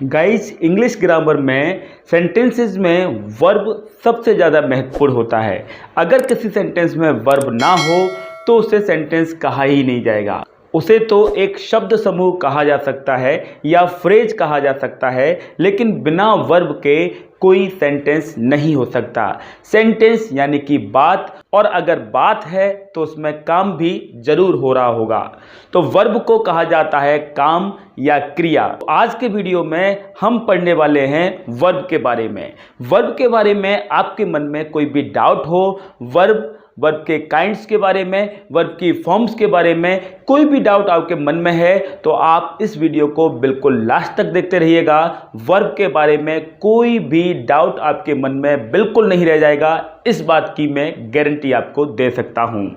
Guys, English grammar में sentences में verb सबसे ज़्यादा महत्वपूर्ण होता है। अगर किसी सेंटेंस में वर्ब ना हो तो उसे सेंटेंस कहा ही नहीं जाएगा। उसे तो एक शब्द समूह कहा जा सकता है या फ्रेज कहा जा सकता है, लेकिन बिना वर्ब के कोई सेंटेंस नहीं हो सकता। सेंटेंस यानी कि बात, और अगर बात है तो उसमें काम भी जरूर हो रहा होगा। तो वर्ब को कहा जाता है काम या क्रिया। आज के वीडियो में हम पढ़ने वाले हैं वर्ब के बारे में। वर्ब के बारे में आपके मन में कोई भी डाउट हो, वर्ब के काइंड्स के बारे में, वर्ब की फॉर्म्स के बारे में कोई भी डाउट आपके मन में है तो आप इस वीडियो को बिल्कुल लास्ट तक देखते रहिएगा। वर्ब के बारे में कोई भी डाउट आपके मन में बिल्कुल नहीं रह जाएगा, इस बात की मैं गारंटी आपको दे सकता हूं।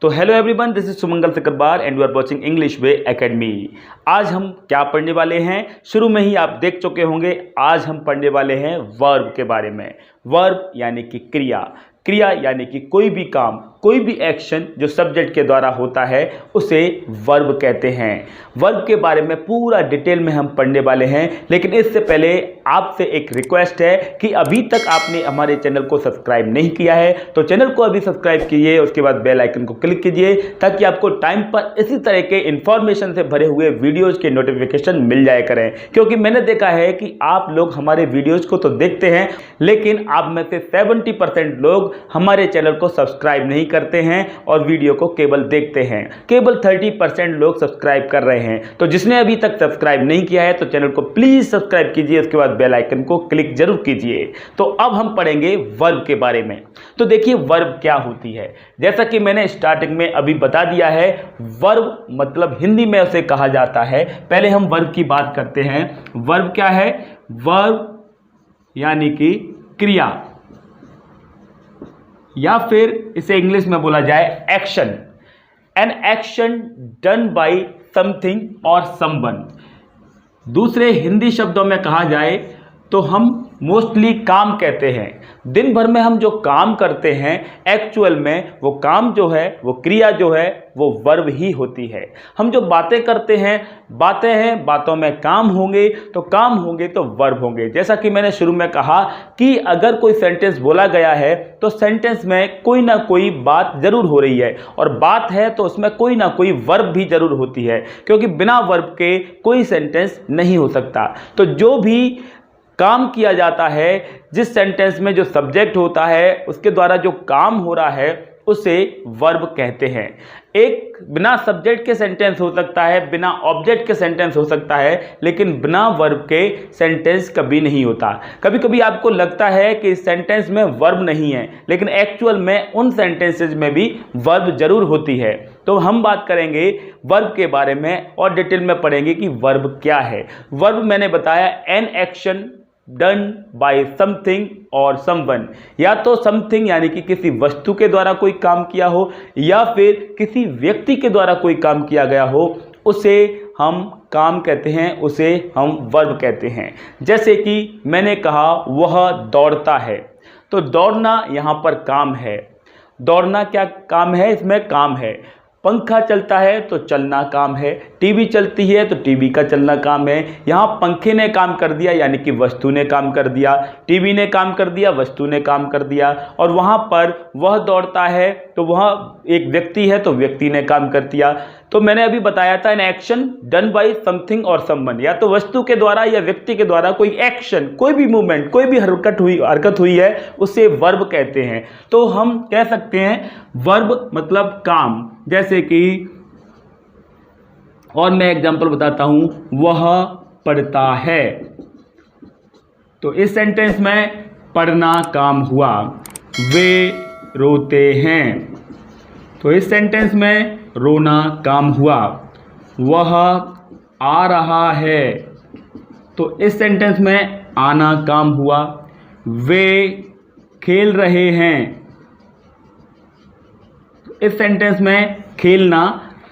तो hello everyone, this is Sumangal Sakarbar and you are watching English way academy. आज हम क्या पढ़ने वाले हैं, शुरू में ही आप देख चुके होंगे। आज हम पढ़ने वाले हैं वर्ब के बारे में। वर्ब यानी कि क्रिया, क्रिया यानी कि कोई भी काम, कोई भी एक्शन जो सब्जेक्ट के द्वारा होता है उसे वर्ब कहते हैं। वर्ब के बारे में पूरा डिटेल में हम पढ़ने वाले हैं, लेकिन इससे पहले आपसे एक रिक्वेस्ट है कि अभी तक आपने हमारे चैनल को सब्सक्राइब नहीं किया है तो चैनल को अभी सब्सक्राइब कीजिए, उसके बाद बेल आइकन को क्लिक कीजिए ताकि आपको टाइम पर इसी तरह के इंफॉर्मेशन से भरे हुए वीडियोज के नोटिफिकेशन मिल जाया करें। क्योंकि मैंने देखा है कि आप लोग हमारे वीडियोज को तो देखते हैं, लेकिन आप में से 70% लोग हमारे चैनल को सब्सक्राइब नहीं करते हैं और वीडियो को केवल देखते हैं। केवल 30% लोग सब्सक्राइब कर रहे हैं। तो जिसने अभी तक सब्सक्राइब नहीं किया है तो चैनल को प्लीज सब्सक्राइब कीजिए, उसके बाद बेल आइकन को क्लिक जरूर कीजिए। तो अब हम पढ़ेंगे वर्ब के बारे में। तो देखिए वर्ब क्या होती है। जैसा कि मैंने स्टार्टिंग में अभी बता दिया है, वर्ब मतलब हिंदी में उसे कहा जाता है। पहले हम वर्ब की बात करते हैं। वर्ब क्या है? वर्ब यानी कि क्रिया, या फिर इसे इंग्लिश में बोला जाए action. An action done by something और समवन। दूसरे हिंदी शब्दों में कहा जाए तो हम मोस्टली काम कहते हैं। दिन भर में हम जो काम करते हैं एक्चुअल में वो काम जो है, वो क्रिया जो है वो वर्ब ही होती है। हम जो बातें करते हैं, बातों में काम होंगे तो काम होंगे तो वर्ब होंगे। जैसा कि मैंने शुरू में कहा कि अगर कोई सेंटेंस बोला गया है तो सेंटेंस में कोई ना कोई बात जरूर हो रही है, और बात है तो उसमें कोई ना कोई वर्ब भी जरूर होती है, क्योंकि बिना वर्ब के कोई सेंटेंस नहीं हो सकता। तो जो भी काम किया जाता है, जिस सेंटेंस में जो सब्जेक्ट होता है उसके द्वारा जो काम हो रहा है उसे वर्ब कहते हैं। एक बिना सब्जेक्ट के सेंटेंस हो सकता है, बिना ऑब्जेक्ट के सेंटेंस हो सकता है, लेकिन बिना वर्ब के सेंटेंस कभी नहीं होता। कभी कभी आपको लगता है कि इस सेंटेंस में वर्ब नहीं है, लेकिन एक्चुअल में उन सेंटेंसेज में भी वर्ब जरूर होती है। तो हम बात करेंगे वर्ब के बारे में और डिटेल में पढ़ेंगे कि वर्ब क्या है। वर्ब मैंने बताया an action done by something और समवन। या तो समथिंग यानी कि किसी वस्तु के द्वारा कोई काम किया हो, या फिर किसी व्यक्ति के द्वारा कोई काम किया गया हो, उसे हम काम कहते हैं, उसे हम वर्ब कहते हैं। जैसे कि मैंने कहा वह दौड़ता है, तो दौड़ना यहाँ पर काम है। दौड़ना क्या काम है? इसमें काम है। पंखा चलता है तो चलना काम है। टीवी चलती है तो टीवी का चलना काम है। यहाँ पंखे ने काम कर दिया यानी कि वस्तु ने काम कर दिया, टीवी ने काम कर दिया, वस्तु ने काम कर दिया। और वहाँ पर वह दौड़ता है तो वह एक व्यक्ति है तो व्यक्ति ने काम कर दिया। तो मैंने अभी बताया था an action done by something और समवन, या तो वस्तु के द्वारा या व्यक्ति के द्वारा कोई एक्शन, कोई भी मूवमेंट, कोई भी हरकत हुई है उसे वर्ब कहते हैं। तो हम कह सकते हैं वर्ब मतलब काम। जैसे कि और मैं एग्जांपल बताता हूं, वह पढ़ता है, तो इस सेंटेंस में पढ़ना काम हुआ। वे रोते हैं, तो इस सेंटेंस में रोना काम हुआ। वह आ रहा है, तो इस सेंटेंस में आना काम हुआ। वे खेल रहे हैं, इस सेंटेंस में खेलना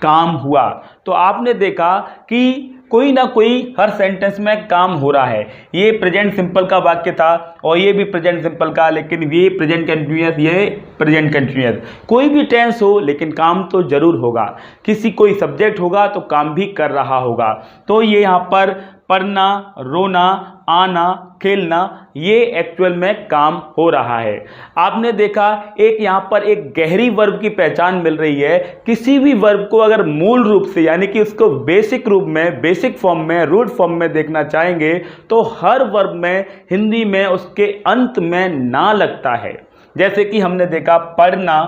काम हुआ। तो आपने देखा कि कोई ना कोई हर सेंटेंस में काम हो रहा है। ये प्रेजेंट सिंपल का वाक्य था और ये भी प्रेजेंट सिंपल का, लेकिन ये प्रेजेंट कंटिन्यूअस, ये प्रेजेंट कंटिन्यूअस। कोई भी टेंस हो लेकिन काम तो जरूर होगा। किसी कोई सब्जेक्ट होगा तो काम भी कर रहा होगा। तो ये यहाँ पर पढ़ना, रोना, आना, खेलना, ये एक्चुअल में काम हो रहा है। आपने देखा एक यहाँ पर एक गहरी वर्ब की पहचान मिल रही है। किसी भी वर्ब को अगर मूल रूप से यानी कि उसको बेसिक रूप में, बेसिक फॉर्म में, रूट फॉर्म में देखना चाहेंगे तो हर वर्ब में हिंदी में उसके अंत में ना लगता है। जैसे कि हमने देखा पढ़ना,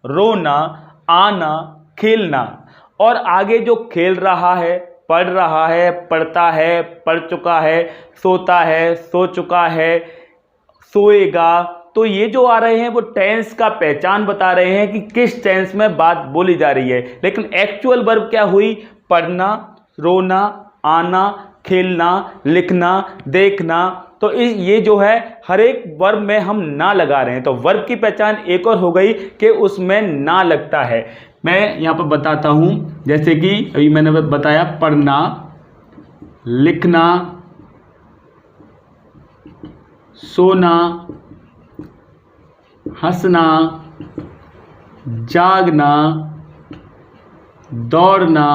रोना, आना, खेलना, और आगे जो खेल रहा है, पढ़ रहा है, पढ़ता है, पढ़ चुका है, सोता है, सो चुका है, सोएगा, तो ये जो आ रहे हैं वो टेंस का पहचान बता रहे हैं कि किस टेंस में बात बोली जा रही है। लेकिन एक्चुअल वर्ब क्या हुई? पढ़ना, रोना, आना, खेलना, लिखना, देखना। तो ये जो है हर एक वर्ब में हम ना लगा रहे हैं। तो वर्ब की पहचान एक और हो गई कि उसमें ना लगता है। मैं यहाँ पर बताता हूँ, जैसे कि अभी मैंने बताया पढ़ना, लिखना, सोना, हंसना, जागना, दौड़ना,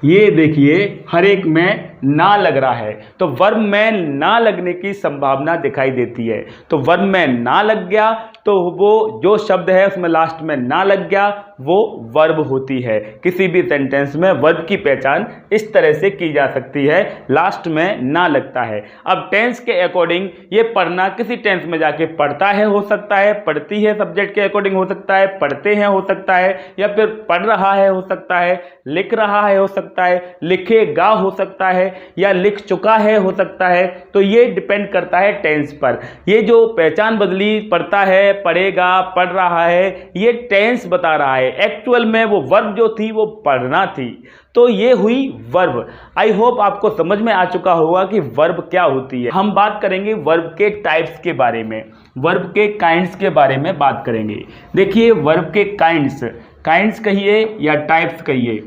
ये देखिए हर एक में ना लग रहा है। तो वर्ब में ना लगने की संभावना दिखाई देती है। तो वर्ब में ना लग गया तो वो जो शब्द है उसमें लास्ट में ना लग गया वो वर्ब होती है। किसी भी सेंटेंस में वर्ब की पहचान इस तरह से की जा सकती है, लास्ट में ना लगता है। अब टेंस के अकॉर्डिंग ये पढ़ना किसी टेंस में जाके पढ़ता है हो सकता है, पढ़ती है सब्जेक्ट के अकॉर्डिंग हो सकता है, पढ़ते हैं हो सकता है, या फिर पढ़ रहा है हो सकता है, लिख रहा है हो सकता है, लिखेगा हो सकता है, या लिख चुका है हो सकता है। तो ये डिपेंड करता है टेंस पर। ये जो पहचान बदली, पढ़ता है, पढ़ेगा, पढ़ रहा है, ये टेंस बता रहा है। एक्चुअल में वो वर्ब जो थी वो पढ़ना थी। तो ये हुई वर्ब। आई होप आपको समझ में आ चुका होगा कि वर्ब क्या होती है। हम बात करेंगे वर्ब के टाइप्स के बारे में, वर्ब के काइंड्स के बारे में बात करेंगे। देखिए वर्ब के काइंड्स, काइंड्स कहिए या टाइप्स कहिए,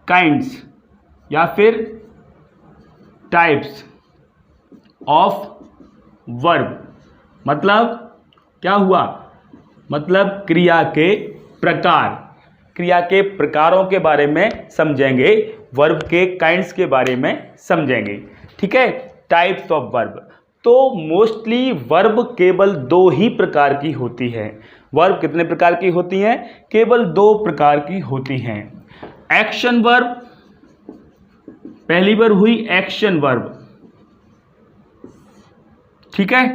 काइंड्स या फिर टाइप्स ऑफ वर्ब, मतलब क्या हुआ? मतलब क्रिया के प्रकार, क्रिया के प्रकारों के बारे में समझेंगे, वर्ब के काइंड्स के बारे में समझेंगे। ठीक है, टाइप्स ऑफ वर्ब। तो मोस्टली वर्ब केवल दो ही प्रकार की होती है। वर्ब कितने प्रकार की होती हैं? केवल दो प्रकार की होती हैं। एक्शन वर्ब, पहली वर्ब हुई एक्शन वर्ब, ठीक है,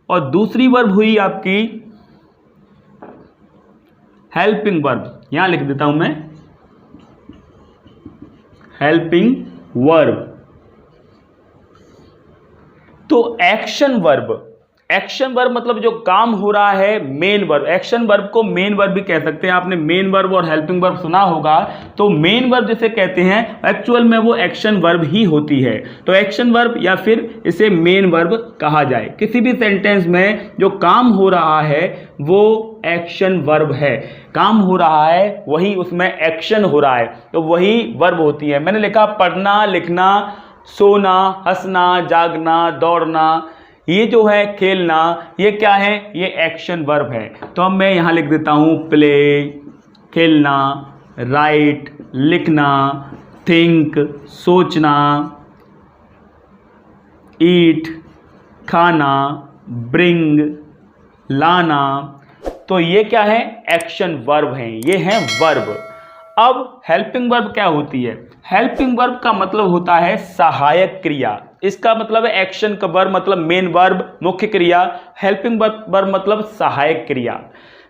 और दूसरी वर्ब हुई आपकी हेल्पिंग वर्ब। यहां लिख देता हूं मैं हेल्पिंग वर्ब। तो एक्शन वर्ब, एक्शन वर्ब मतलब जो काम हो रहा है, मेन वर्ब। एक्शन वर्ब को मेन वर्ब भी कह सकते हैं। आपने मेन वर्ब और हेल्पिंग वर्ब सुना होगा। तो मेन वर्ब जिसे कहते हैं एक्चुअल में वो एक्शन वर्ब ही होती है। तो एक्शन वर्ब या फिर इसे मेन वर्ब कहा जाए। किसी भी सेंटेंस में जो काम हो रहा है वो एक्शन वर्ब है। काम हो रहा है वही उसमें एक्शन हो रहा है, तो वही वर्ब होती है। मैंने लिखा पढ़ना, लिखना, सोना, हंसना, जागना, दौड़ना, ये जो है खेलना, ये क्या है? ये एक्शन वर्ब है। तो अब मैं यहां लिख देता हूं प्ले, खेलना, राइट, लिखना, थिंक, सोचना, ईट, खाना, ब्रिंग, लाना। तो ये क्या है? एक्शन वर्ब हैं, ये हैं वर्ब। अब हेल्पिंग वर्ब क्या होती है? हेल्पिंग वर्ब का मतलब होता है सहायक क्रिया। इसका मतलब है एक्शन का वर्ब मतलब मेन वर्ब, मुख्य क्रिया। हेल्पिंग वर्ब मतलब सहायक क्रिया।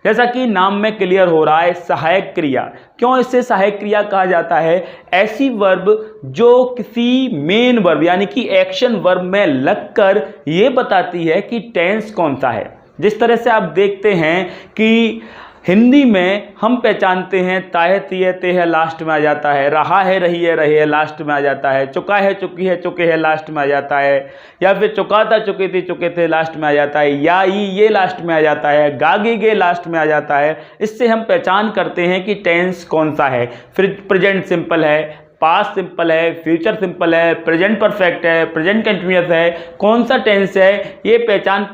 जैसा कि नाम में क्लियर हो रहा है, सहायक क्रिया। क्यों इसे सहायक क्रिया कहा जाता है? ऐसी वर्ब जो किसी मेन वर्ब यानी कि एक्शन वर्ब में लगकर ये बताती है कि टेंस कौन सा है। जिस तरह से आप देखते हैं कि हिंदी में हम पहचानते हैं ताहे तिये ते है लास्ट में आ जाता है, रहा है रही है रहे है लास्ट में आ जाता है, चुका है चुकी है चुके है लास्ट में आ जाता है, या फिर चुका था चुके थे लास्ट में आ जाता है, या ये लास्ट में आ जाता है, गागे गे लास्ट में आ जाता है। इससे हम पहचान करते हैं कि टेंस कौन सा है। फिर प्रेजेंट सिंपल है, पास्ट सिंपल है, फ्यूचर सिंपल है, प्रेजेंट परफेक्ट है, प्रेजेंट कंटिन्यूअस है, कौन सा टेंस है, ये पहचान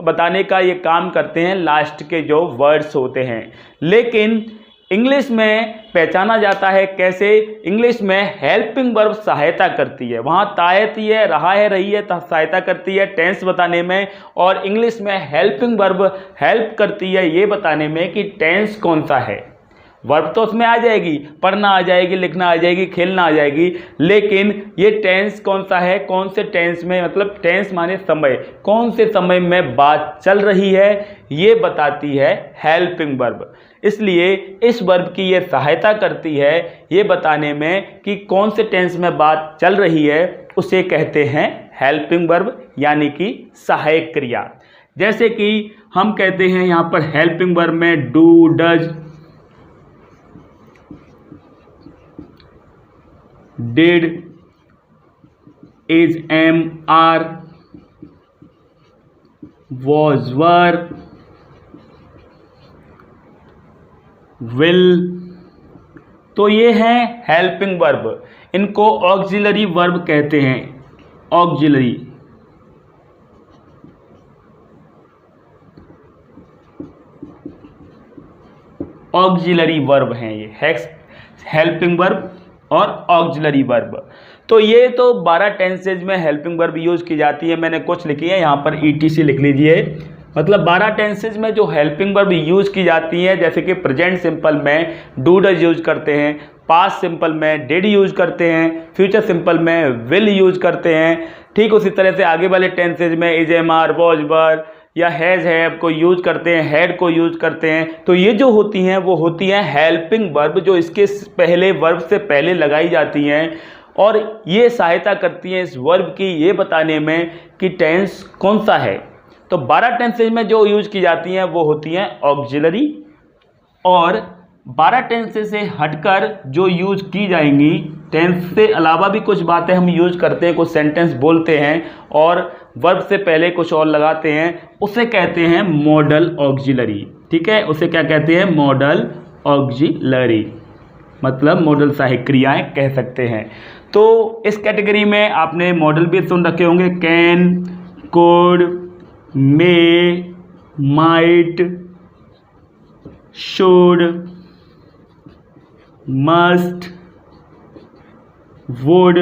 बताने का ये काम करते हैं लास्ट के जो वर्ड्स होते हैं। लेकिन इंग्लिश में पहचाना जाता है कैसे? इंग्लिश में हेल्पिंग वर्ब सहायता करती है, वहाँ तायती है, रहा है रही है सहायता करती है टेंस बताने में, और इंग्लिश में हेल्पिंग वर्ब हेल्प करती है ये बताने में कि टेंस कौन सा है। वर्ब तो उसमें आ जाएगी, पढ़ना आ जाएगी, लिखना आ जाएगी, खेलना आ जाएगी, लेकिन ये टेंस कौन सा है, कौन से टेंस में, मतलब टेंस माने समय, कौन से समय में बात चल रही है ये बताती है हेल्पिंग वर्ब। इसलिए इस वर्ब की ये सहायता करती है ये बताने में कि कौन से टेंस में बात चल रही है, उसे कहते हैं हेल्पिंग वर्ब यानी कि सहायक क्रिया। जैसे कि हम कहते हैं यहाँ पर हेल्पिंग वर्ब में do, does, did, is, am, are, was, were, will। तो ये हैं हेल्पिंग वर्ब, इनको ऑक्सिलरी वर्ब कहते हैं। ऑक्सिलरी वर्ब हैं ये, हेल्पिंग वर्ब और ऑक्सिलरी वर्ब। तो ये तो 12 टेंसेज में हेल्पिंग वर्ब यूज की जाती है, मैंने कुछ लिखी है यहाँ पर ETC लिख लीजिए। मतलब 12 टेंसेज में जो हेल्पिंग वर्ब यूज की जाती है, जैसे कि प्रेजेंट सिंपल में डू डज यूज करते हैं, पास्ट सिंपल में डिड यूज करते हैं, फ्यूचर सिंपल में विल यूज करते हैं। ठीक उसी तरह से आगे वाले टेंसेज में इज, एम, आर, वॉज, वर या हैज़, हैव को यूज करते हैं, हैड को यूज करते हैं। तो ये जो होती हैं वो होती हैं हेल्पिंग वर्ब, जो इसके पहले वर्ब से पहले लगाई जाती हैं, और ये सहायता करती हैं इस वर्ब की ये बताने में कि टेंस कौन सा है। तो 12 टेंसेज में जो यूज की जाती हैं वो होती हैं ऑक्सिलरी, और 12 टेंसेज से हटकर जो यूज की जाएंगी, टेंस से अलावा भी कुछ बातें हम यूज करते हैं, कुछ सेंटेंस बोलते हैं और वर्ब से पहले कुछ और लगाते हैं, उसे कहते हैं मॉडल ऑक्सिलरी। ठीक है, उसे क्या कहते हैं? मॉडल ऑक्सिलरी, मतलब मॉडल सहायक क्रियाएं कह सकते हैं। तो इस कैटेगरी में आपने मॉडल भी सुन रखे होंगे, can, could, may, might, should, must, would.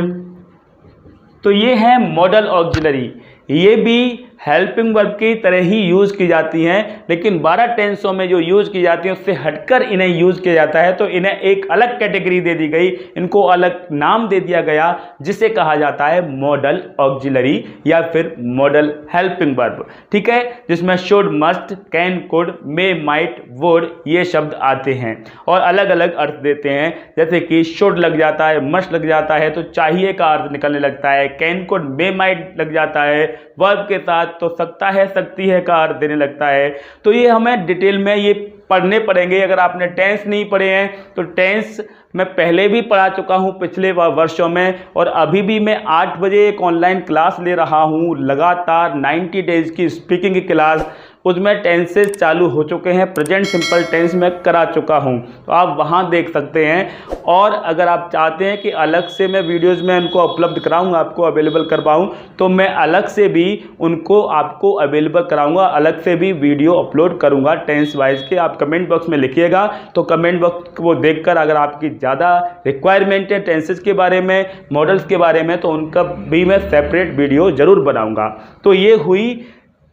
तो ये है मॉडल ऑक्सिलरी, ये भी हेल्पिंग वर्ब की तरह ही यूज की जाती हैं, लेकिन 12 टेंसों में जो यूज की जाती हैं उससे हटकर इन्हें यूज किया जाता है। तो इन्हें एक अलग कैटेगरी दे दी गई, इनको अलग नाम दे दिया गया, जिसे कहा जाता है मॉडल ऑक्सिलरी या फिर मॉडल हेल्पिंग वर्ब। ठीक है, जिसमें should, must, can, could, may, might, would ये शब्द आते हैं और अलग अलग अर्थ देते हैं। जैसे कि शुड लग जाता है, मस्ट लग जाता है तो चाहिए का अर्थ निकलने लगता है, कैन, कुड, मे, माइट लग जाता है वर्ब के साथ तो सकता है, सकती है का अर्थ देने लगता है। तो ये हमें डिटेल में ये पढ़ने पड़ेंगे। अगर आपने टेंस नहीं पढ़े हैं तो टेंस मैं पहले भी पढ़ा चुका हूं पिछले वर्षों में, और अभी भी मैं 8 बजे एक ऑनलाइन क्लास ले रहा हूं लगातार 90 डेज की स्पीकिंग की क्लास, उसमें टेंसेस चालू हो चुके हैं, प्रेजेंट सिंपल टेंस में करा चुका हूं, तो आप वहां देख सकते हैं। और अगर आप चाहते हैं कि अलग से मैं वीडियोस में उनको उपलब्ध कराऊंगा, आपको अवेलेबल करवाऊं, तो मैं अलग से भी उनको आपको अवेलेबल कराऊंगा, अलग से भी वीडियो अपलोड करूंगा टेंस वाइज के। आप कमेंट बॉक्स में लिखिएगा, तो कमेंट बॉक्स को देखकर अगर आपकी ज़्यादा रिक्वायरमेंट है टेंसेस के बारे में, मॉडल्स के बारे में, तो उनका भी मैं सेपरेट वीडियो ज़रूर बनाऊँगा। तो ये हुई,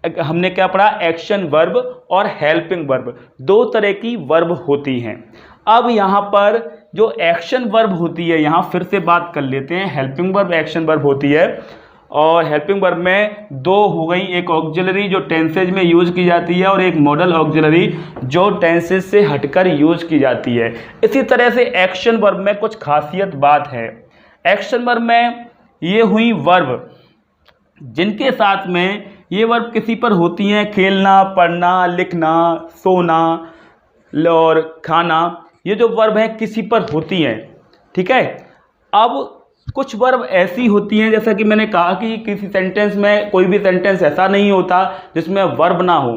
हमने क्या पढ़ा? एक्शन वर्ब और हेल्पिंग वर्ब, 2 तरह की वर्ब होती हैं। अब यहाँ पर जो एक्शन वर्ब होती है, यहाँ फिर से बात कर लेते हैं। हेल्पिंग वर्ब, एक्शन वर्ब होती है, और हेल्पिंग वर्ब में 2 हो गई, एक ऑक्सिलरी जो टेंसेज में यूज की जाती है और एक मॉडल ऑक्सिलरी जो टेंसेज से हटकर यूज की जाती है। इसी तरह से एक्शन वर्ब में कुछ खासियत बात है। एक्शन वर्ब में ये हुई वर्ब जिनके साथ में ये वर्ब किसी पर होती हैं, खेलना, पढ़ना, लिखना, सोना, और खाना, ये जो वर्ब हैं किसी पर होती हैं, ठीक है। अब कुछ वर्ब ऐसी होती हैं, जैसा कि मैंने कहा कि किसी सेंटेंस में कोई भी सेंटेंस ऐसा नहीं होता जिसमें वर्ब ना हो,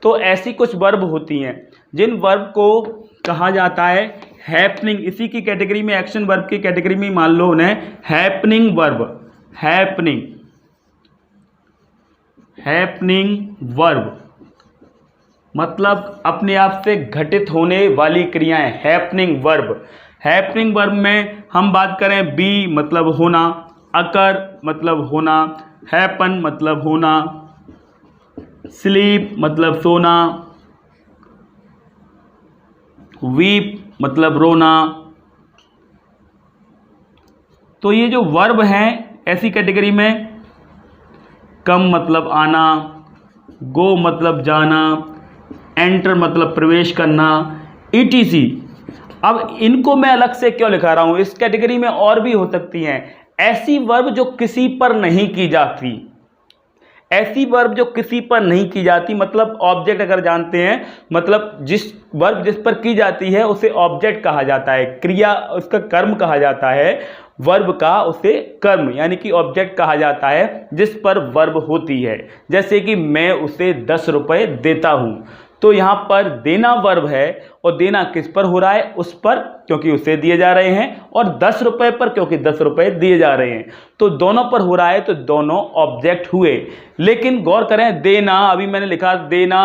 तो ऐसी कुछ वर्ब होती हैं जिन वर्ब को कहा जाता है हैपनिंग। इसी की कैटेगरी में, एक्शन वर्ब की कैटेगरी में मान लो उन्हें हैपनिंग वर्ब, हैपनिंग वर्ब मतलब अपने आप से घटित होने वाली क्रियाएं, हैपनिंग वर्ब। हैपनिंग वर्ब में हम बात करें, बी मतलब होना, अकर मतलब होना, हैपन मतलब होना, स्लीप मतलब सोना, वीप मतलब रोना। तो ये जो वर्ब हैं ऐसी कैटेगरी में, कम मतलब आना, गो मतलब जाना, एंटर मतलब प्रवेश करना, ETC। अब इनको मैं अलग से क्यों लिखा रहा हूं, इस कैटेगरी में और भी हो सकती हैं ऐसी वर्ब जो किसी पर नहीं की जाती। ऐसी वर्ब जो किसी पर नहीं की जाती मतलब ऑब्जेक्ट अगर जानते हैं, मतलब जिस वर्ब जिस पर की जाती है उसे ऑब्जेक्ट कहा जाता है, क्रिया उसका कर्म कहा जाता है, वर्ब का उसे कर्म यानी कि ऑब्जेक्ट कहा जाता है जिस पर वर्ब होती है। जैसे कि मैं उसे 10 रुपये देता हूं, तो यहां पर देना वर्ब है और देना किस पर हो रहा है, उस पर, क्योंकि उसे दिए जा रहे हैं, और 10 रुपये पर, क्योंकि 10 रुपये दिए जा रहे हैं। तो दोनों पर हो रहा है, तो दोनों ऑब्जेक्ट हुए। लेकिन गौर करें, देना, अभी मैंने लिखा देना,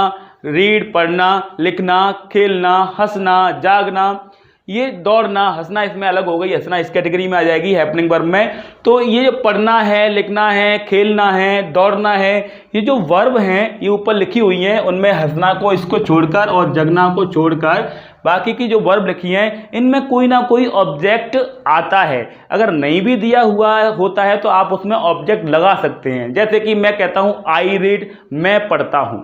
रीड पढ़ना, लिखना, खेलना, हंसना, जागना, ये दौड़ना, हंसना इसमें अलग हो गई, हंसना इस कैटेगरी में आ जाएगी हैपनिंग वर्ब में। तो ये जो पढ़ना है, लिखना है, खेलना है, दौड़ना है, ये जो वर्ब हैं ये ऊपर लिखी हुई हैं, उनमें हंसना को इसको छोड़कर और जगना को छोड़कर बाकी की जो वर्ब लिखी हैं इनमें कोई ना कोई ऑब्जेक्ट आता है। अगर नहीं भी दिया हुआ होता है तो आप उसमें ऑब्जेक्ट लगा सकते हैं। जैसे कि मैं कहता हूं आई रीड, मैं पढ़ता हूं,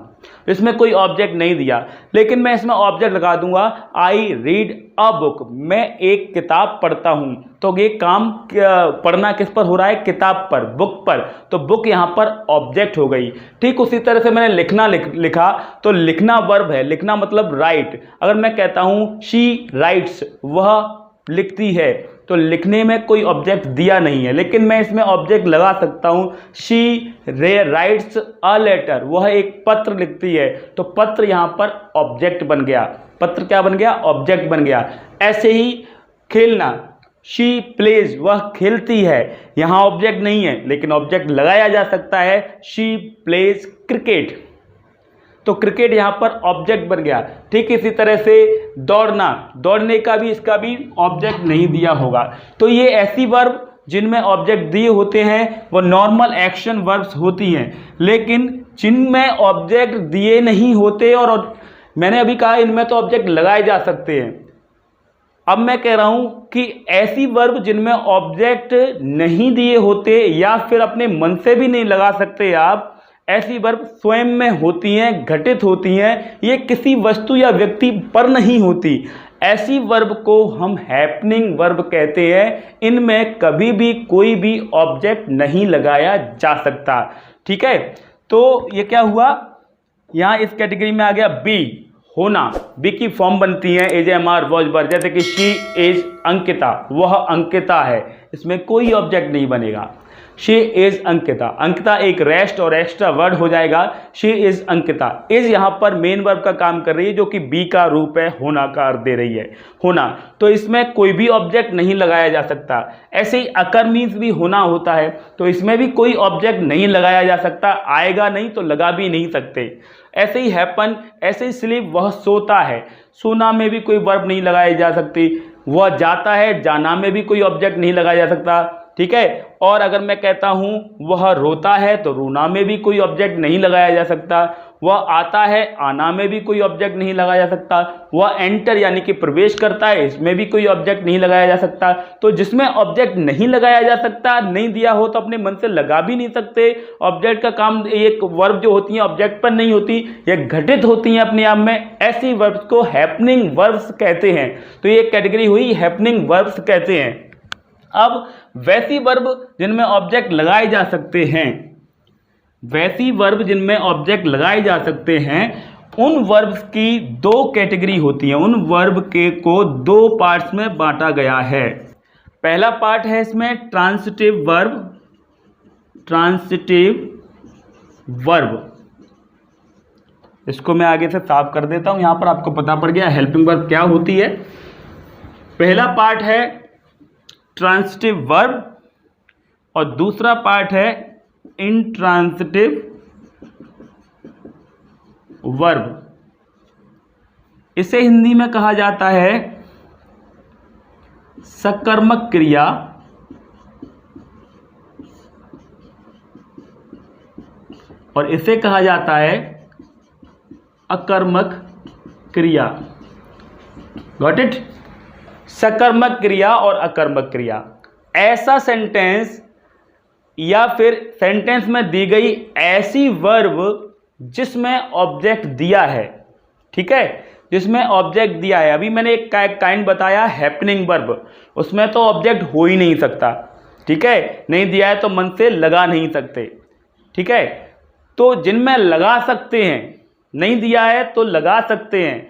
इसमें कोई ऑब्जेक्ट नहीं दिया, लेकिन मैं इसमें ऑब्जेक्ट लगा दूंगा आई रीड अ बुक, मैं एक किताब पढ़ता हूं। तो ये काम पढ़ना किस पर हो रहा है, किताब पर, बुक पर, तो बुक यहां पर ऑब्जेक्ट हो गई। ठीक उसी तरह से मैंने लिखना लिखा, तो लिखना वर्ब है, लिखना मतलब राइट। अगर मैं कहता हूं शी राइट्स, वह लिखती है, तो लिखने में कोई ऑब्जेक्ट दिया नहीं है, लेकिन मैं इसमें ऑब्जेक्ट लगा सकता हूं, शी राइट्स अ लेटर, वह एक पत्र लिखती है, तो पत्र यहां पर ऑब्जेक्ट बन गया, पत्र क्या बन गया, ऑब्जेक्ट बन गया। ऐसे ही खेलना, शी प्लेज, वह खेलती है, यहां ऑब्जेक्ट नहीं है लेकिन ऑब्जेक्ट लगाया जा सकता है, शी प्लेज क्रिकेट, तो क्रिकेट यहां पर ऑब्जेक्ट बन गया। ठीक इसी तरह से दौड़ना, दौड़ने का भी, इसका भी ऑब्जेक्ट नहीं दिया होगा। तो ये ऐसी वर्ब जिनमें ऑब्जेक्ट दिए होते हैं वो नॉर्मल एक्शन वर्ब्स होती हैं, लेकिन जिनमें ऑब्जेक्ट दिए नहीं होते, और मैंने अभी कहा इनमें तो ऑब्जेक्ट लगाए जा सकते हैं। अब मैं कह रहा हूं कि ऐसी वर्ब जिनमें ऑब्जेक्ट नहीं दिए होते या फिर अपने मन से भी नहीं लगा सकते आप, ऐसी वर्ब स्वयं में होती हैं, घटित होती हैं, ये किसी वस्तु या व्यक्ति पर नहीं होती, ऐसी वर्ब को हम हैपनिंग वर्ब कहते हैं। इनमें कभी भी कोई भी ऑब्जेक्ट नहीं लगाया जा सकता। ठीक है, तो ये क्या हुआ, यहां इस कैटेगरी में आ गया बी, होना। बी की फॉर्म बनती है as am are was were, जैसे कि शी इज अंकिता, वह अंकिता है, इसमें कोई ऑब्जेक्ट नहीं बनेगा। शी इज अंकिता, अंकिता एक रेस्ट और एक्स्ट्रा वर्ड हो जाएगा, शी इज अंकिता। इज यहां पर मेन वर्ब का काम कर रही है, जो कि बी का रूप है, होना का अर्थ दे रही है, होना। तो इसमें कोई भी ऑब्जेक्ट नहीं लगाया जा सकता। ऐसे ही अकर मीन्स भी होना होता है, तो इसमें भी कोई ऑब्जेक्ट नहीं लगाया जा सकता, आएगा नहीं तो लगा भी नहीं सकते। ऐसे ही हैपन, ऐसे ही स्लीप, वह सोता है, सोना में भी कोई वर्ब नहीं लगाई जा सकती। वह जाता है, जाना में भी कोई ऑब्जेक्ट नहीं लगाया जा सकता। ठीक है, और अगर मैं कहता हूं वह रोता है, तो रोना में भी कोई ऑब्जेक्ट नहीं लगाया जा सकता। वह आता है, आना में भी कोई ऑब्जेक्ट नहीं लगाया जा सकता। वह एंटर यानी कि प्रवेश करता है, इसमें भी कोई ऑब्जेक्ट नहीं लगाया जा सकता। तो जिसमें ऑब्जेक्ट नहीं लगाया जा सकता, नहीं दिया हो तो अपने मन से लगा भी नहीं सकते। ऑब्जेक्ट का काम, एक वर्ब जो होती है ऑब्जेक्ट पर नहीं होती, ये घटित होती हैं अपने आप में, ऐसी वर्ब्स को हैपनिंग वर्ब्स कहते हैं। तो ये कैटेगरी हुई हैपनिंग वर्ब्स कहते हैं। अब वैसी वर्ब जिनमें ऑब्जेक्ट लगाए जा सकते हैं, वैसी वर्ब जिनमें ऑब्जेक्ट लगाए जा सकते हैं, उन वर्ब्स की दो कैटेगरी होती हैं, उन वर्ब के को दो पार्ट्स में बांटा गया है। पहला पार्ट है इसमें ट्रांसिटिव वर्ब, ट्रांसिटिव वर्ब, इसको मैं आगे से साफ कर देता हूं, यहां पर आपको पता पड़ गया हेल्पिंग वर्ब क्या होती है। पहला पार्ट है ट्रांसिटिव वर्ब और दूसरा पार्ट है इंट्रांसिटिव वर्ब। इसे हिंदी में कहा जाता है सकर्मक क्रिया और इसे कहा जाता है अकर्मक क्रिया। Got it? सकर्मक क्रिया और अकर्मक क्रिया ऐसा सेंटेंस या फिर सेंटेंस में दी गई ऐसी वर्ब जिसमें ऑब्जेक्ट दिया है, ठीक है, जिसमें ऑब्जेक्ट दिया है। अभी मैंने एक काइंड बताया हैपनिंग वर्ब, उसमें तो ऑब्जेक्ट हो ही नहीं सकता, ठीक है, नहीं दिया है तो मन से लगा नहीं सकते, ठीक है। तो जिनमें लगा सकते हैं, नहीं दिया है तो लगा सकते हैं,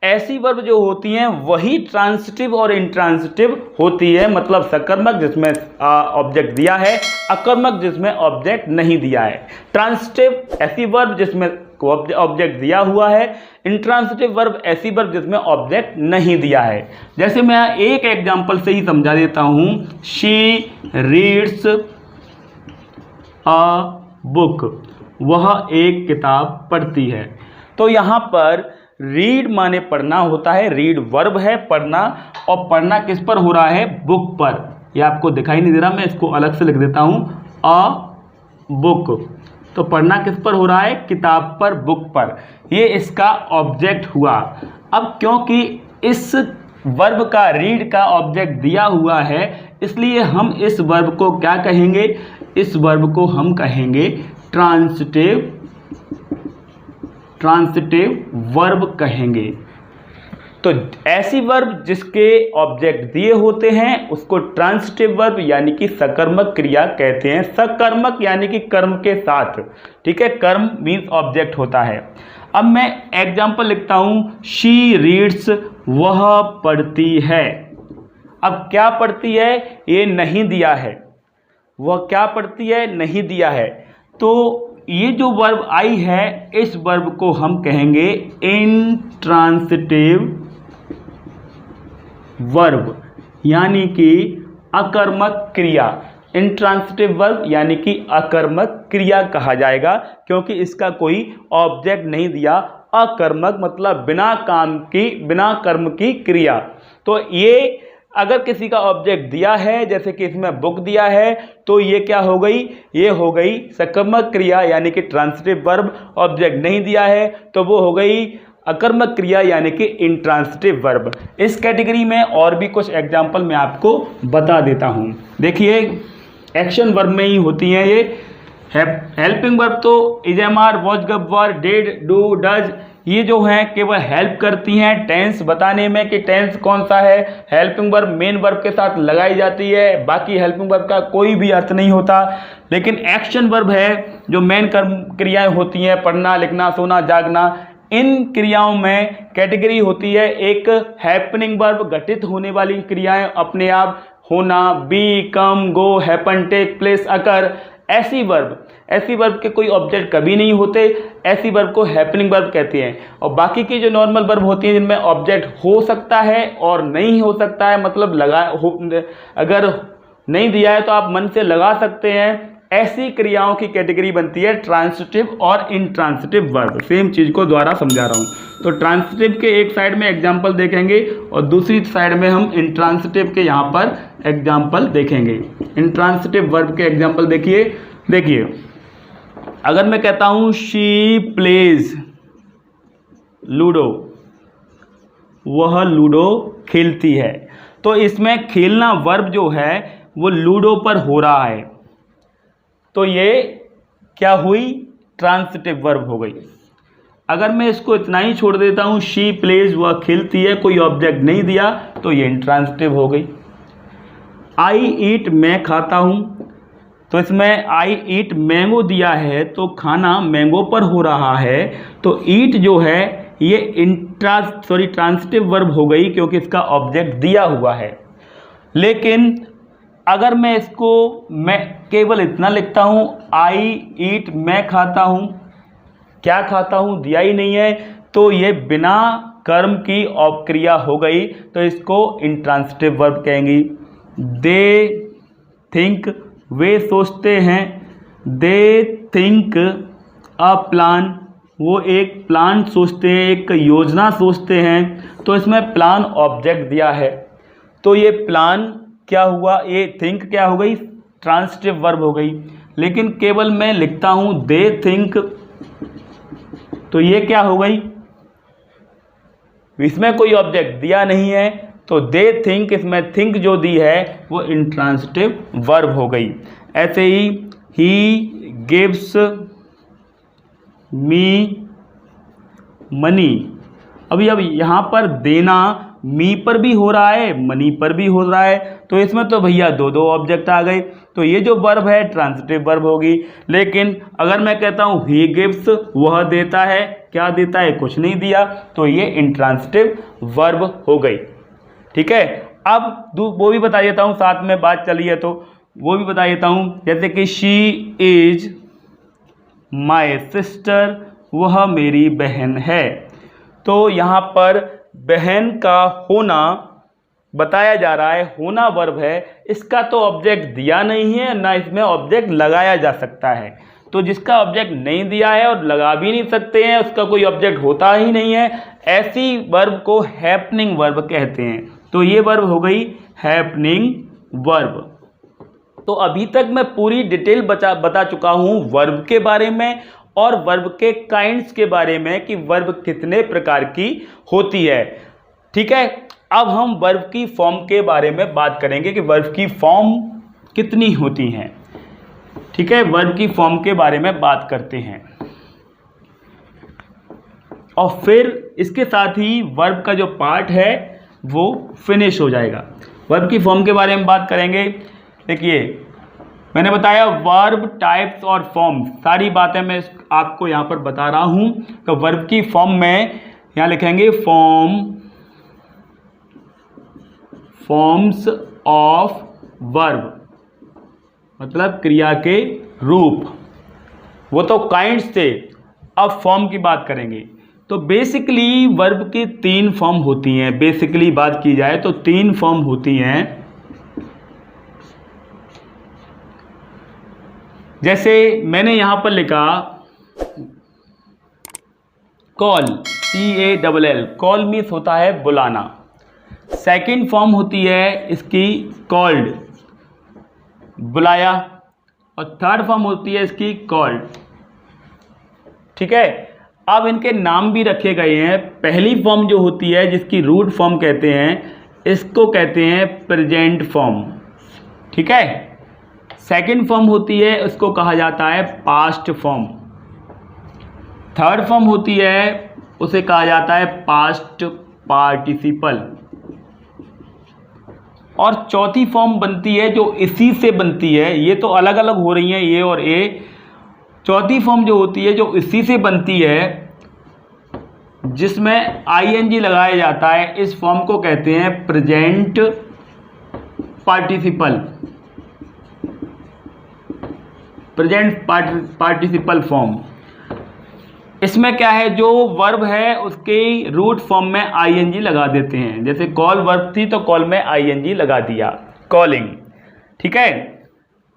ऐसी वर्ब जो होती हैं वही ट्रांसिटिव और इंट्रांसिटिव होती है, मतलब सकर्मक जिसमें ऑब्जेक्ट दिया है, अकर्मक जिसमें ऑब्जेक्ट नहीं दिया है। ट्रांसिटिव ऐसी वर्ब जिसमें ऑब्जेक्ट दिया हुआ है, इंट्रांसिटिव वर्ब ऐसी वर्ब जिसमें ऑब्जेक्ट नहीं दिया है। जैसे मैं एक एग्जांपल से ही समझा देता हूं, शी रीड्स अ बुक, वह एक किताब पढ़ती है। तो यहाँ पर रीड माने पढ़ना होता है, रीड वर्ब है पढ़ना, और पढ़ना किस पर हो रहा है? बुक पर। यह आपको दिखाई नहीं दे रहा, मैं इसको अलग से लिख देता हूँ, अ बुक। तो पढ़ना किस पर हो रहा है? किताब पर, बुक पर। ये इसका ऑब्जेक्ट हुआ। अब क्योंकि इस वर्ब का, रीड का ऑब्जेक्ट दिया हुआ है, इसलिए हम इस वर्ब को क्या कहेंगे? इस वर्ब को हम कहेंगे ट्रांसिटिव वर्ब कहेंगे। तो ऐसी वर्ब जिसके ऑब्जेक्ट दिए होते हैं उसको ट्रांसिटिव वर्ब यानी कि सकर्मक क्रिया कहते हैं। सकर्मक यानी कि कर्म के साथ, ठीक है, कर्म मीन्स ऑब्जेक्ट होता है। अब मैं एग्जाम्पल लिखता हूं, शी रीड्स, वह पढ़ती है। अब क्या पढ़ती है? ये नहीं दिया है, वह क्या पढ़ती है? नहीं दिया है। तो ये जो वर्ब आई है, इस वर्ब को हम कहेंगे इंट्रांसिटिव वर्ब यानी कि अकर्मक क्रिया। इंट्रांसिटिव वर्ब यानी कि अकर्मक क्रिया कहा जाएगा, क्योंकि इसका कोई ऑब्जेक्ट नहीं दिया। अकर्मक मतलब बिना कर्म की क्रिया। तो ये अगर किसी का ऑब्जेक्ट दिया है, जैसे कि इसमें बुक दिया है, तो ये क्या हो गई? ये हो गई सकर्मक क्रिया यानी कि ट्रांसिटिव वर्ब। ऑब्जेक्ट नहीं दिया है तो वो हो गई अकर्मक क्रिया यानी कि इंट्रांसिटिव वर्ब। इस कैटेगरी में और भी कुछ एग्जाम्पल मैं आपको बता देता हूँ। देखिए, एक्शन वर्ब में ही होती हैं ये। हेल्पिंग वर्ब तो इज, एम आर, वॉज, गब, वर, डिड, डू, डज, ये जो हैं केवल हेल्प करती हैं टेंस बताने में कि टेंस कौन सा है। हेल्पिंग वर्ब मेन वर्ब के साथ लगाई जाती है, बाकी हेल्पिंग वर्ब का कोई भी अर्थ नहीं होता। लेकिन एक्शन वर्ब है जो मेन कर्म क्रियाएं होती हैं, पढ़ना, लिखना, सोना, जागना, इन क्रियाओं में कैटेगरी होती है एक हैपनिंग वर्ब, घटित होने वाली क्रियाएं, अपने आप होना, बी, कम, गो, हैपन, टेक प्लेस, अकर। ऐसी वर्ब के कोई ऑब्जेक्ट कभी नहीं होते, ऐसी वर्ब को हैपनिंग वर्ब कहते हैं। और बाकी की जो नॉर्मल वर्ब होती हैं जिनमें ऑब्जेक्ट हो सकता है और नहीं हो सकता है, मतलब अगर नहीं दिया है तो आप मन से लगा सकते हैं, ऐसी क्रियाओं की कैटेगरी बनती है ट्रांसिटिव और इंट्रांसिटिव वर्ब। सेम चीज़ को दोबारा समझा रहा हूँ। तो ट्रांसिटिव के एक साइड में एग्जाम्पल देखेंगे और दूसरी साइड में हम इंट्रांसिटिव के यहाँ पर एग्जाम्पल देखेंगे। इंट्रांसिटिव वर्ब के एग्जाम्पल देखिए, अगर मैं कहता हूँ शी प्लेज लूडो, वह लूडो खेलती है, तो इसमें खेलना वर्ब जो है वो लूडो पर हो रहा है, तो ये क्या हुई? ट्रांसिटिव वर्ब हो गई। अगर मैं इसको इतना ही छोड़ देता हूँ, शी प्लेज, वह खेलती है, कोई ऑब्जेक्ट नहीं दिया, तो ये इंट्रांसिटिव हो गई। आई ईट, मैं खाता हूँ, तो इसमें आई ईट मैंगो दिया है तो खाना मैंगो पर हो रहा है, तो ईट जो है ये ट्रांसिटिव वर्ब हो गई क्योंकि इसका ऑब्जेक्ट दिया हुआ है। लेकिन अगर मैं इसको मैं केवल इतना लिखता हूँ आई ईट मैं खाता हूँ, क्या खाता हूँ दिया ही नहीं है, तो ये बिना कर्म की औपक्रिया हो गई, तो इसको इंट्रांसिटिव वर्ब कहेंगी। दे थिंक वे सोचते हैं, दे थिंक अ प्लान वो एक प्लान सोचते हैं, एक योजना सोचते हैं, तो इसमें प्लान ऑब्जेक्ट दिया है, तो ये प्लान क्या हुआ, ये थिंक क्या हो गई, ट्रांसिटिव वर्ब हो गई। लेकिन केवल मैं लिखता हूँ दे थिंक, तो ये क्या हो गई, इसमें कोई ऑब्जेक्ट दिया नहीं है, तो दे थिंक इसमें थिंक जो दी है वो इंट्रांसिटिव वर्ब हो गई। ऐसे ही गिव्स मी मनी, अब यहाँ पर देना मी पर भी हो रहा है, मनी पर भी हो रहा है, तो इसमें तो भैया दो दो ऑब्जेक्ट आ गए, तो ये जो वर्ब है ट्रांसिटिव वर्ब होगी। लेकिन अगर मैं कहता हूँ ही गिव्स वह देता है, क्या देता है, कुछ नहीं दिया, तो ये इंट्रांसिटिव वर्ब हो गई। ठीक है, अब वो भी बता देता हूँ, साथ में बात चली है तो वो भी बता देता हूँ, जैसे कि शी इज माई सिस्टर, वह मेरी बहन है, तो यहाँ पर बहन का होना बताया जा रहा है, होना वर्ब है, इसका तो ऑब्जेक्ट दिया नहीं है, ना इसमें ऑब्जेक्ट लगाया जा सकता है, तो जिसका ऑब्जेक्ट नहीं दिया है और लगा भी नहीं सकते हैं, उसका कोई ऑब्जेक्ट होता ही नहीं है, ऐसी वर्ब को हैपनिंग वर्ब कहते हैं। तो ये वर्ब हो गई हैपनिंग वर्ब। तो अभी तक मैं पूरी डिटेल बता चुका हूँ वर्ब के बारे में और वर्ब के काइंड्स के बारे में कि वर्ब कितने प्रकार की होती है। ठीक है, अब हम वर्ब की फॉर्म के बारे में बात करेंगे कि वर्ब की फॉर्म कितनी होती हैं। ठीक है, वर्ब की फॉर्म के बारे में बात करते हैं और फिर इसके साथ ही वर्ब का जो पार्ट है वो फिनिश हो जाएगा। वर्ब की फॉर्म के बारे में बात करेंगे। देखिए, मैंने बताया वर्ब टाइप्स और फॉर्म, सारी बातें मैं आपको यहाँ पर बता रहा हूँ। तो वर्ब की फॉर्म में यहाँ लिखेंगे फॉर्म्स ऑफ वर्ब, मतलब क्रिया के रूप, वो तो काइंड्स थे, अब फॉर्म की बात करेंगे। तो बेसिकली वर्ब की 3 फॉर्म होती हैं, बेसिकली बात की जाए तो 3 फॉर्म होती हैं। जैसे मैंने यहां पर लिखा कॉल, CALL, कॉल मीन्स होता है बुलाना। सेकंड फॉर्म होती है इसकी कॉल्ड, बुलाया, और थर्ड फॉर्म होती है इसकी कॉल्ड। ठीक है, अब इनके नाम भी रखे गए हैं। पहली फॉर्म जो होती है जिसकी रूट फॉर्म कहते हैं, इसको कहते हैं प्रेजेंट फॉर्म। ठीक है, सेकंड फॉर्म होती है उसको कहा जाता है पास्ट फॉर्म। थर्ड फॉर्म होती है उसे कहा जाता है पास्ट पार्टिसिपल। और चौथी फॉर्म बनती है जो इसी से बनती है, ये तो अलग अलग हो रही हैं ये और ये। चौथी फॉर्म जो होती है जो इसी से बनती है, जिसमें ING लगाया जाता है, इस फॉर्म को कहते हैं present participle, present participle form. इसमें क्या है, जो वर्ब है उसके रूट फॉर्म में ING लगा देते हैं। जैसे कॉल वर्ब थी तो कॉल में ING लगा दिया, कॉलिंग। ठीक है,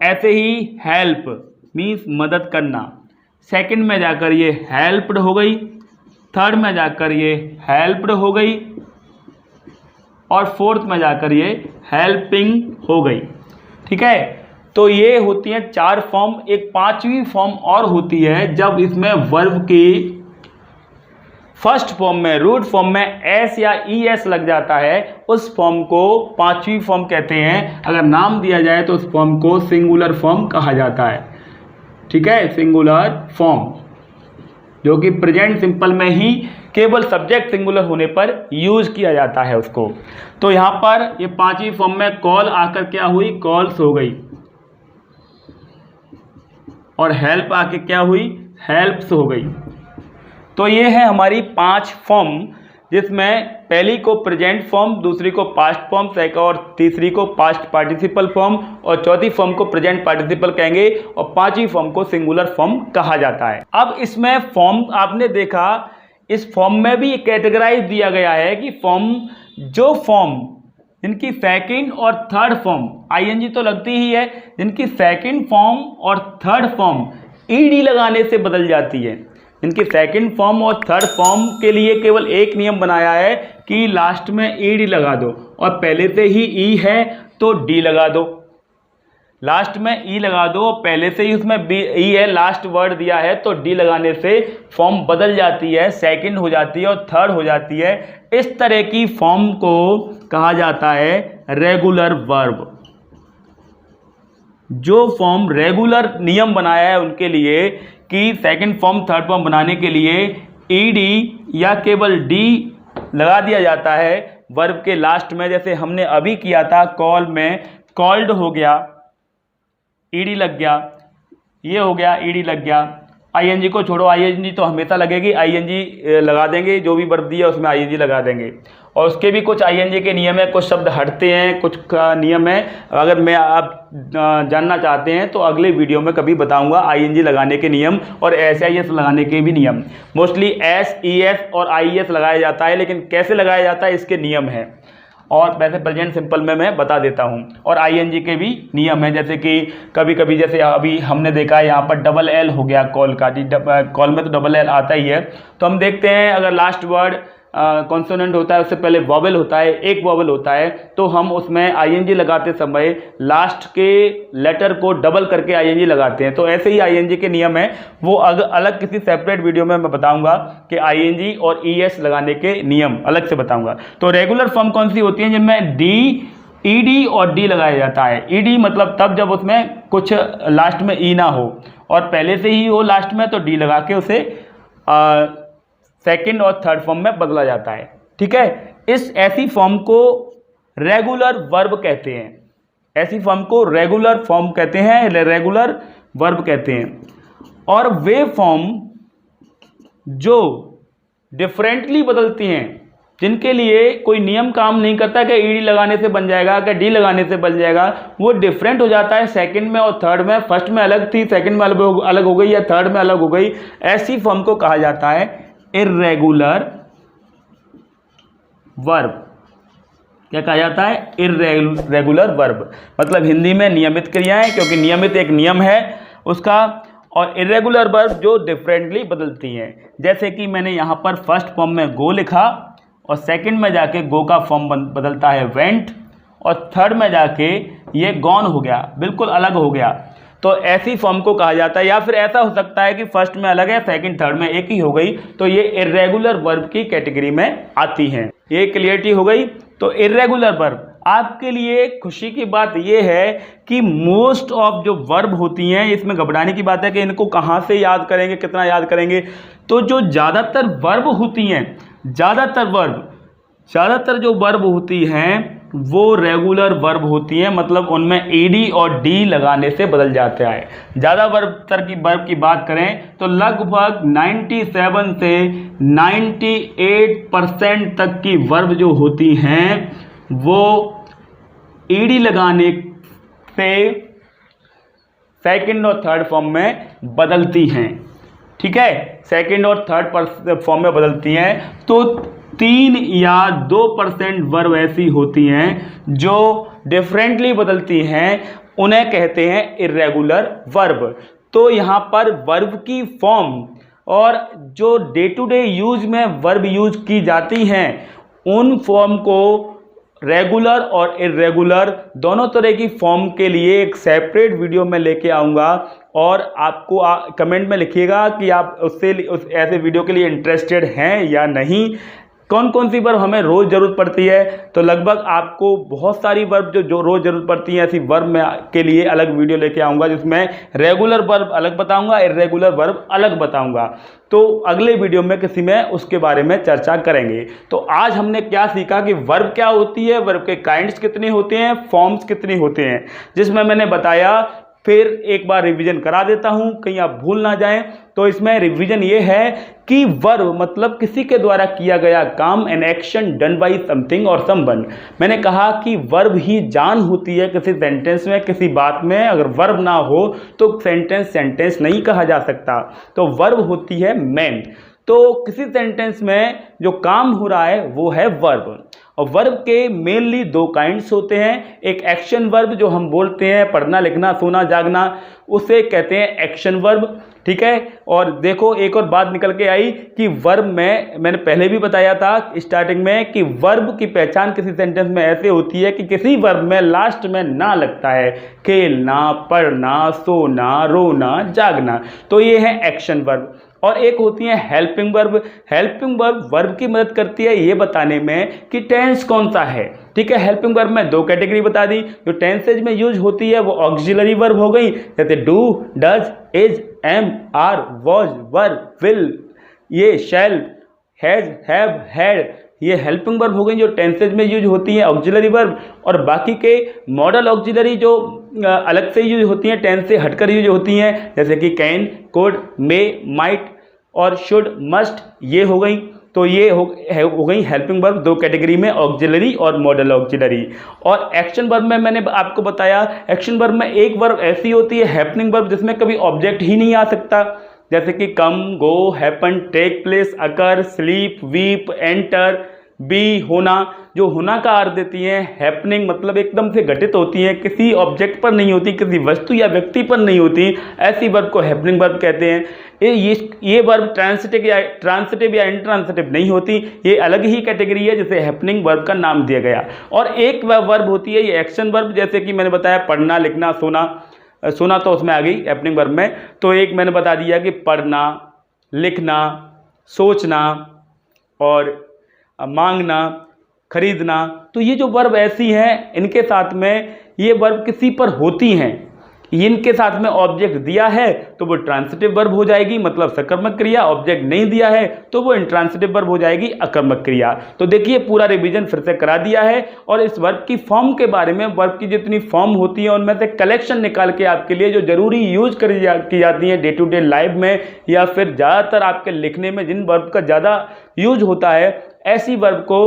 ऐसे ही हेल्प मीन्स मदद करना, सेकंड में जाकर ये हेल्प्ड हो गई, थर्ड में जाकर ये हेल्प्ड हो गई, और फोर्थ में जाकर ये हेल्पिंग हो गई। ठीक है, तो ये होती हैं 4 फॉर्म। एक 5वीं फॉर्म और होती है जब इसमें वर्ब की फर्स्ट फॉर्म में, रूट फॉर्म में S या ES लग जाता है, उस फॉर्म को 5वीं फॉर्म कहते हैं। अगर नाम दिया जाए तो उस फॉर्म को सिंगुलर फॉर्म कहा जाता है। ठीक है, सिंगुलर फॉर्म, जो कि प्रेजेंट सिंपल में ही केवल सब्जेक्ट सिंगुलर होने पर यूज किया जाता है उसको। तो यहाँ पर ये 5वीं फॉर्म में कॉल आकर क्या हुई, कॉल्स हो गई। और हेल्प आके क्या हुई, हेल्प्स हो गई। तो ये है हमारी 5 फॉर्म, जिसमें पहली को प्रेजेंट फॉर्म, दूसरी को पास्ट फॉर्म, और तीसरी को पास्ट पार्टिसिपल फॉर्म, और चौथी फॉर्म को प्रेजेंट पार्टिसिपल कहेंगे, और पांचवी फॉर्म को सिंगुलर फॉर्म कहा जाता है। अब इसमें फॉर्म आपने देखा, इस फॉर्म में भी कैटेगराइज दिया गया है कि फॉर्म जिनकी सेकंड और थर्ड फॉर्म आईएनजी तो लगती ही है, जिनकी सेकंड फॉर्म और थर्ड फॉर्म ईडी लगाने से बदल जाती है। इनकी सेकंड फॉर्म और थर्ड फॉर्म के लिए केवल एक नियम बनाया है कि लास्ट में ईडी लगा दो, और पहले से ही ई है तो डी लगा दो। लास्ट में ई लगा दो, पहले से ही उसमें ई है, लास्ट वर्ड दिया है, तो डी लगाने से फॉर्म बदल जाती है, सेकंड हो जाती है और थर्ड हो जाती है। इस तरह की फॉर्म को कहा जाता है रेगुलर वर्ब। जो फॉर्म रेगुलर नियम बनाया है उनके लिए कि सेकंड फॉर्म थर्ड फॉर्म बनाने के लिए ईडी या केवल डी लगा दिया जाता है वर्ब के लास्ट में। जैसे हमने अभी किया था, कॉल में कॉल्ड हो गया, ईडी लग गया, ये हो गया, ईडी लग गया। आईएनजी को छोड़ो, आईएनजी तो हमेशा लगेगी, आईएनजी लगा देंगे, जो भी वर्ब दिया उसमें आईएनजी लगा देंगे। और उसके भी कुछ आईएनजी के नियम है, कुछ शब्द हटते हैं, कुछ का नियम है। अगर मैं आप जानना चाहते हैं तो अगले वीडियो में कभी बताऊंगा आईएनजी लगाने के नियम और एसआईएस लगाने के भी नियम। मोस्टली एस, ईएस और आईएस लगाया जाता है, लेकिन कैसे लगाया जाता है इसके नियम है, और वैसे प्रेजेंट सिंपल में मैं बता देता हूं। और आईएनजी के भी नियम है, जैसे कि कभी कभी जैसे अभी हमने देखा है यहाँ पर डबल एल हो गया कॉल का, कॉल में तो डबल एल आता ही है। तो हम देखते हैं अगर लास्ट वर्ड कॉन्सोनेंट होता है, उससे पहले वॉवेल होता है, एक वॉवेल होता है, तो हम उसमें आईएनजी लगाते समय लास्ट के लेटर को डबल करके आईएनजी लगाते हैं। तो ऐसे ही आईएनजी के नियम है, वो अलग किसी सेपरेट वीडियो में मैं बताऊंगा कि आईएनजी और ईएस लगाने के नियम अलग से बताऊंगा। तो रेगुलर फॉर्म कौन सी होती है, जिनमें डी, ईडी और डी लगाया जाता है। ईडी मतलब तब जब उसमें कुछ लास्ट में ई ना हो और पहले से ही हो लास्ट में, तो डी लगा के उसे सेकंड और थर्ड फॉर्म में बदला जाता है। ठीक है, ऐसी फॉर्म को रेगुलर वर्ब कहते हैं। ऐसी फॉर्म को रेगुलर फॉर्म कहते हैं, रेगुलर वर्ब कहते हैं। और वे फॉर्म जो डिफरेंटली बदलती हैं, जिनके लिए कोई नियम काम नहीं करता कि ईडी लगाने से बन जाएगा, कि डी लगाने से बन जाएगा, वो डिफरेंट हो जाता है सेकंड में और थर्ड में। फर्स्ट में अलग थी, सेकंड में अलग हो गई, या थर्ड में अलग हो गई। ऐसी फॉर्म को कहा जाता है इर्रेगुलर वर्ब। क्या कहा जाता है, इर्रेगुलर वर्ब, मतलब हिंदी में नियमित क्रियाएं, क्योंकि नियमित एक नियम है उसका, और इर्रेगुलर वर्ब जो डिफरेंटली बदलती हैं। जैसे कि मैंने यहाँ पर फर्स्ट फॉर्म में गो लिखा और सेकंड में जाके गो का फॉर्म बदलता है वेंट, और थर्ड में जाके ये गॉन हो गया, बिल्कुल अलग हो गया। तो ऐसी फॉर्म को कहा जाता है। या फिर ऐसा हो सकता है कि फर्स्ट में अलग है, सेकंड थर्ड में एक ही हो गई, तो ये इर्रेगुलर वर्ब की कैटेगरी में आती हैं। ये क्लियरिटी हो गई। तो इर्रेगुलर वर्ब, आपके लिए खुशी की बात ये है कि मोस्ट ऑफ जो वर्ब होती हैं, इसमें घबराने की बात है कि इनको कहाँ से याद करेंगे, कितना याद करेंगे। तो जो ज़्यादातर वर्ब होती हैं, ज़्यादातर जो वर्ब होती हैं वो रेगुलर वर्ब होती हैं, मतलब उनमें ईडी और डी लगाने से बदल जाता है। ज़्यादा वर्ब की बात करें तो लगभग 97 से 98% तक की वर्ब जो होती हैं वो ईडी लगाने से सेकंड और थर्ड फॉर्म में बदलती हैं। ठीक है, सेकंड और थर्ड फॉर्म में बदलती हैं। तो 3 या 2% वर्ब ऐसी होती हैं जो डिफरेंटली बदलती हैं, उन्हें कहते हैं इर्रेगुलर वर्ब। तो यहाँ पर वर्ब की फॉर्म और जो डे टू डे यूज में वर्ब यूज की जाती हैं, उन फॉर्म को रेगुलर और इर्रेगुलर दोनों तरह की फॉर्म के लिए एक सेपरेट वीडियो में लेके आऊँगा, और आपको कमेंट में लिखिएगा कि आप ऐसे वीडियो के लिए इंटरेस्टेड हैं या नहीं। कौन कौन सी वर्ब हमें रोज़ ज़रूरत पड़ती है, तो लगभग आपको बहुत सारी वर्ब जो रोज़ ज़रूरत पड़ती हैं, ऐसी वर्ब में के लिए अलग वीडियो लेके आऊँगा, जिसमें रेगुलर वर्ब अलग बताऊँगा, इर्रेगुलर वर्ब अलग बताऊँगा। तो अगले वीडियो में किसी में उसके बारे में चर्चा करेंगे। तो आज हमने क्या सीखा कि वर्ब क्या होती है, वर्ब के काइंड्स कितने होते हैं, फॉर्म्स कितने होते हैं, जिसमें मैंने बताया फिर एक बार रिवीजन करा देता हूं, कहीं आप भूल ना जाएं। तो इसमें रिवीजन ये है कि वर्ब मतलब किसी के द्वारा किया गया काम, an action done by something और समवन। मैंने कहा कि वर्ब ही जान होती है किसी सेंटेंस में, किसी बात में। अगर वर्ब ना हो तो सेंटेंस नहीं कहा जा सकता। तो वर्ब होती है मेन। तो किसी सेंटेंस में जो काम हो रहा है वो है वर्ब। और वर्ब के मेनली दो काइंड्स होते हैं। एक एक्शन वर्ब जो हम बोलते हैं पढ़ना लिखना सोना जागना, उसे कहते हैं एक्शन वर्ब, ठीक है। और देखो एक और बात निकल के आई कि वर्ब में, मैंने पहले भी बताया था स्टार्टिंग में कि वर्ब की पहचान किसी सेंटेंस में ऐसे होती है कि किसी वर्ब में लास्ट में ना लगता है। खेलना, पढ़ना, सोना, रोना, जागना, तो ये है एक्शन वर्ब। और एक होती है helping verb. Helping verb verb की मदद करती है ये बताने में कि टेंस कौन सा है, ठीक है। हेल्पिंग वर्ब में दो कैटेगरी बता दी। जो टेंसेज में यूज होती है वो ऑक्सिलरी वर्ब हो गई, जैसे do, does, is, am, are, was, were, will, ये शैल, हैज, हैव, हैड, ये हेल्पिंग वर्ब हो गई जो टेंसेज में यूज होती है ऑक्सिलरी वर्ब। और बाकी के मॉडल ऑक्सिलरी जो अलग से यूज होती हैं, टेंस से हटकर यूज होती हैं, जैसे कि कैन, कुड, मे, माइट और शुड, मस्ट, ये हो गई। तो ये हो गई हेल्पिंग वर्ब दो कैटेगरी में, ऑक्सिलरी और मॉडल ऑक्सिलरी। और एक्शन वर्ब में मैंने आपको बताया, एक्शन वर्ब में एक वर्ब ऐसी होती है हैपनिंग वर्ब जिसमें कभी ऑब्जेक्ट ही नहीं आ सकता, जैसे कि कम, गो, हैपन, टेक प्लेस, अकर, स्लीप, वीप, एंटर, बी, होना। जो होना का अर्थ देती हैं हैपनिंग मतलब एकदम से घटित होती हैं, किसी ऑब्जेक्ट पर नहीं होती, किसी वस्तु या व्यक्ति पर नहीं होती, ऐसी वर्ब को हैपनिंग वर्ब कहते हैं। ये वर्ब ट्रांसिटिव या इंट्रांसिटिव नहीं होती, ये अलग ही कैटेगरी है जिसे हैपनिंग वर्ब का नाम दिया गया। और एक वर्ब होती है ये एक्शन वर्ब, जैसे कि मैंने बताया पढ़ना, लिखना, सोना तो उसमें आ गई हैपनिंग वर्ब में। तो एक मैंने बता दिया कि पढ़ना, लिखना, सोचना और मांगना, खरीदना। तो ये जो वर्ब ऐसी हैं इनके साथ में ये वर्ब किसी पर होती हैं, इनके साथ में ऑब्जेक्ट दिया है तो वो ट्रांसिटिव वर्ब हो जाएगी, मतलब सकर्मक क्रिया। ऑब्जेक्ट नहीं दिया है तो वो इंट्रांसिटिव वर्ब हो जाएगी, अकर्मक क्रिया। तो देखिए पूरा रिवीजन फिर से करा दिया है। और इस वर्ब की फॉर्म के बारे में, वर्ब की जितनी फॉर्म होती है उनमें से कलेक्शन निकाल के आपके लिए जो जरूरी यूज की जाती है डे टू डे लाइफ में, या फिर ज़्यादातर आपके लिखने में जिन वर्ब का ज़्यादा यूज होता है, ऐसी वर्ब को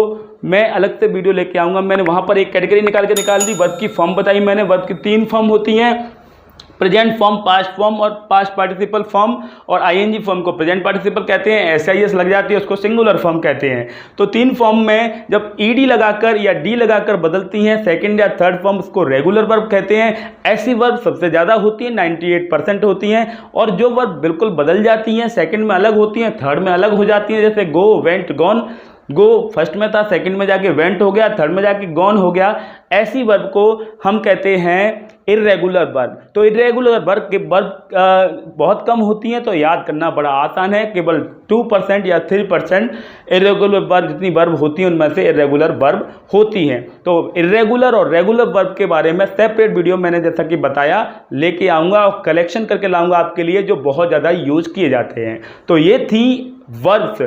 मैं अलग से वीडियो लेके आऊँगा। मैंने वहाँ पर एक कैटेगरी निकाल दी, वर्ब की फॉर्म बताई मैंने। वर्ब की 3 फॉर्म होती हैं, प्रेजेंट फॉर्म, पास्ट फॉर्म और पास्ट पार्टिसिपल फॉर्म। और आईएनजी फॉर्म को प्रेजेंट पार्टिसिपल कहते हैं, एसआईएस लग जाती है उसको सिंगुलर फॉर्म कहते हैं। तो 3 फॉर्म में जब ईडी लगाकर या डी लगाकर बदलती हैं सेकंड या थर्ड फॉर्म, उसको रेगुलर वर्ब कहते हैं। ऐसी वर्ब सबसे ज़्यादा होती है, 98% होती हैं। और जो वर्ब बिल्कुल बदल जाती हैं, सेकंड में अलग होती हैं, थर्ड में अलग हो जाती हैं, जैसे गो, वेंट, गॉन। गो फर्स्ट में था, सेकंड में जाके वेंट हो गया, थर्ड में जाके गॉन हो गया। ऐसी वर्ब को हम कहते हैं इर्रेगुलर वर्ब। तो इर्रेगुलर वर्ब के वर्ब बहुत कम होती हैं, तो याद करना बड़ा आसान है। केवल 2% या 3% इर्रेगुलर वर्ब जितनी वर्ब होती हैं उनमें से इर्रेगुलर वर्ब होती हैं। तो इर्रेगुलर और रेगुलर वर्ब के बारे में सेपरेट वीडियो मैंने जैसा कि बताया लेके आऊँगा और कलेक्शन करके लाऊंगा आपके लिए, जो बहुत ज़्यादा यूज किए जाते हैं। तो ये थी वर्ब्स।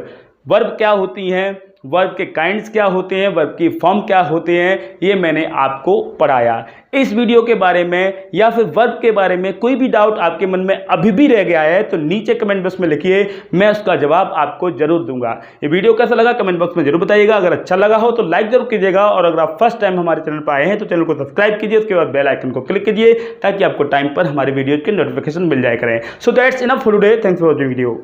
वर्ब क्या होती हैं, वर्ब के काइंड्स क्या होते हैं, वर्ब की फॉर्म क्या होते हैं, ये मैंने आपको पढ़ाया। इस वीडियो के बारे में या फिर वर्ब के बारे में कोई भी डाउट आपके मन में अभी भी रह गया है तो नीचे कमेंट बॉक्स में लिखिए, मैं उसका जवाब आपको जरूर दूंगा। ये वीडियो कैसा लगा कमेंट बॉक्स में जरूर बताइएगा। अगर अच्छा लगा हो तो लाइक जरूर कीजिएगा, और अगर आप फर्स्ट टाइम हमारे चैनल पर आए हैं तो चैनल को सब्सक्राइब कीजिए, उसके बाद बेल आइकन को क्लिक कीजिए ताकि आपको टाइम पर हमारे वीडियो के नोटिफिकेशन मिल जाए करें। So that's enough for today, thanks for watching video.